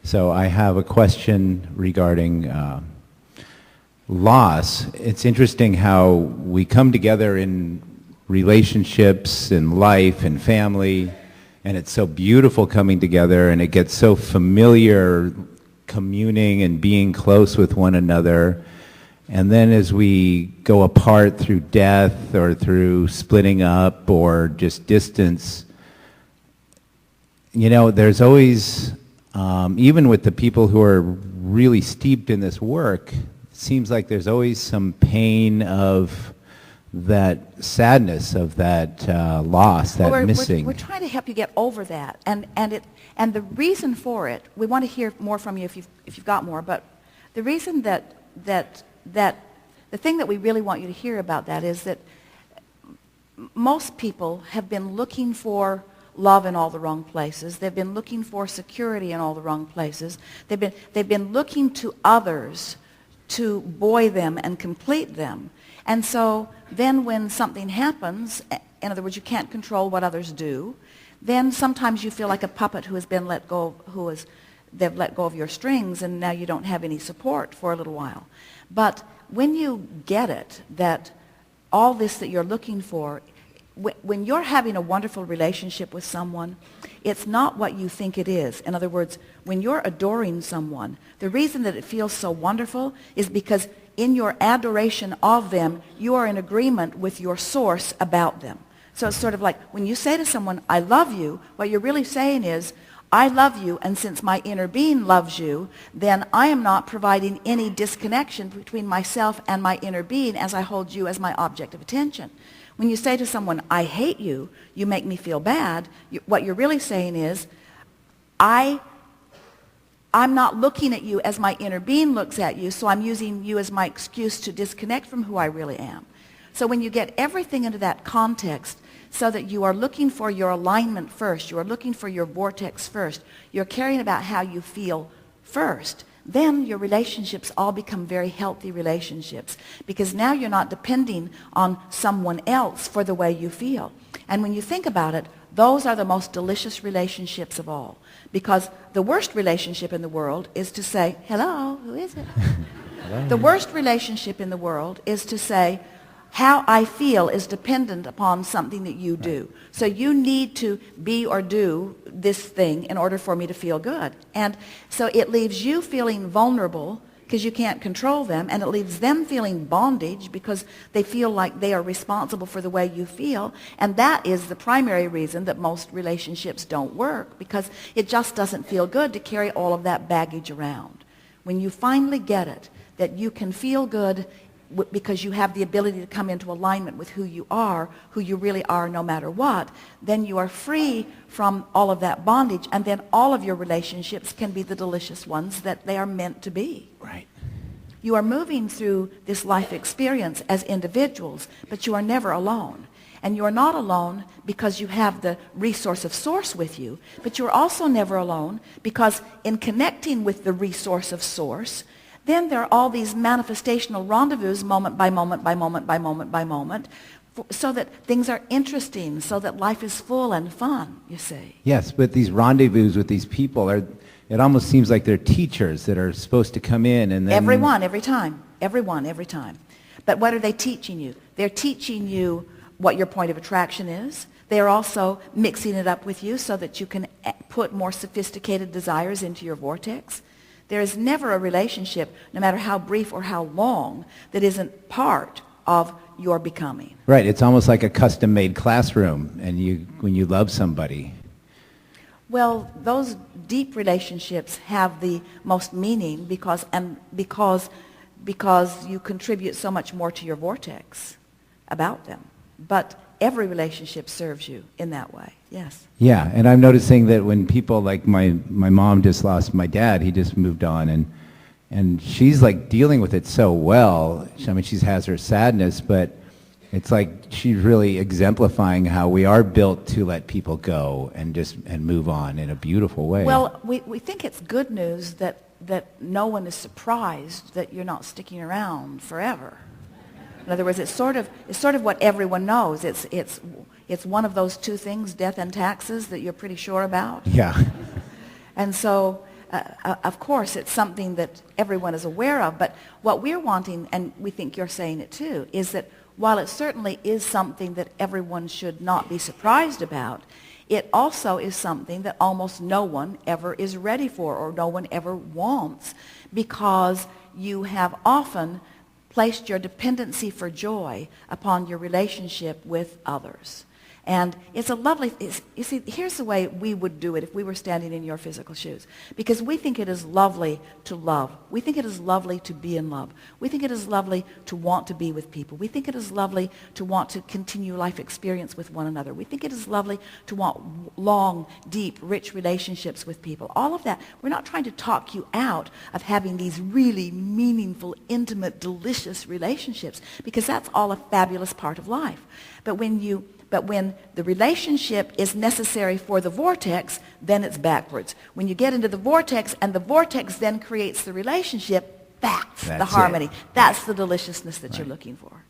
So I have a question regarding loss. It's interesting how we come together in relationships and life and family, and it's so beautiful coming together, and it gets so familiar communing and being close with one another. And then as we go apart through death or through splitting up or just distance, you know, there's always, even with the people who are really steeped in this work, it seems like there's always some pain of that sadness, of that loss, that missing. We're trying to help you get over that. And the reason for it, we want to hear more from you if you've got more, but the reason that the thing that we really want you to hear about that is that most people have been looking for love in all the wrong places. They've been looking for security in all the wrong places. They've been looking to others to buoy them and complete them. And so then when something happens, in other words, you can't control what others do, then sometimes you feel like a puppet who has been let go, they've let go of your strings, and now you don't have any support for a little while. But when you get it, that all this that you're looking for, when you're having a wonderful relationship with someone, it's not what you think it is. In other words, when you're adoring someone, the reason that it feels so wonderful is because in your adoration of them, you are in agreement with your source about them. So it's sort of like when you say to someone, I love you, what you're really saying is, I love you, and since my inner being loves you, then I am not providing any disconnection between myself and my inner being as I hold you as my object of attention. When you say to someone, I hate you, you make me feel bad, what you're really saying is, I'm not looking at you as my inner being looks at you, so I'm using you as my excuse to disconnect from who I really am. So when you get everything into that context, so that you are looking for your alignment first, you are looking for your vortex first, you're caring about how you feel first, then your relationships all become very healthy relationships, because now you're not depending on someone else for the way you feel. And when you think about it, those are the most delicious relationships of all, because the worst relationship in the world is to say, hello, who is it? Hello. The worst relationship in the world is to say, how I feel is dependent upon something that you do. So you need to be or do this thing in order for me to feel good. And so it leaves you feeling vulnerable because you can't control them, and it leaves them feeling bondage because they feel like they are responsible for the way you feel. And that is the primary reason that most relationships don't work, because it just doesn't feel good to carry all of that baggage around. When you finally get it, that you can feel good because you have the ability to come into alignment with who you really are no matter what, then you are free from all of that bondage, and then all of your relationships can be the delicious ones that they are meant to be. Right. You are moving through this life experience as individuals, but you are never alone. And you are not alone because you have the resource of source with you, but you're also never alone because in connecting with the resource of source, then there are all these manifestational rendezvous moment by moment by moment by moment by moment, so that things are interesting, so that life is full and fun, you see. Yes, but these rendezvous with these people it almost seems like they're teachers that are supposed to come in and then... Everyone, every time. Everyone, every time. But what are they teaching you? They're teaching you what your point of attraction is. They are also mixing it up with you so that you can put more sophisticated desires into your vortex. There is never a relationship, no matter how brief or how long, that isn't part of your becoming. Right. It's almost like a custom-made classroom, and when you love somebody. Well, those deep relationships have the most meaning because you contribute so much more to your vortex about them. But every relationship serves you in that way. Yes. Yeah, and I'm noticing that when people, like my mom just lost my dad, he just moved on, and she's like dealing with it so well. I mean, she has her sadness, but it's like she's really exemplifying how we are built to let people go and move on in a beautiful way. Well, we think it's good news that no one is surprised that you're not sticking around forever. In other words, it's sort of what everyone knows. It's one of those two things, death and taxes, that you're pretty sure about. Yeah. And so of course, it's something that everyone is aware of, but what we're wanting, and we think you're saying it too, is that while it certainly is something that everyone should not be surprised about, it also is something that almost no one ever is ready for or no one ever wants, because you have often placed your dependency for joy upon your relationship with others. And it's a lovely, you see, here's the way we would do it if we were standing in your physical shoes. Because we think it is lovely to love. We think it is lovely to be in love. We think it is lovely to want to be with people. We think it is lovely to want to continue life experience with one another. We think it is lovely to want long, deep, rich relationships with people. All of that. We're not trying to talk you out of having these really meaningful, intimate, delicious relationships, because that's all a fabulous part of life. But when the relationship is necessary for the vortex, then it's backwards. When you get into the vortex and the vortex then creates the relationship, that's the harmony. it. That's the deliciousness that you're Right. looking for.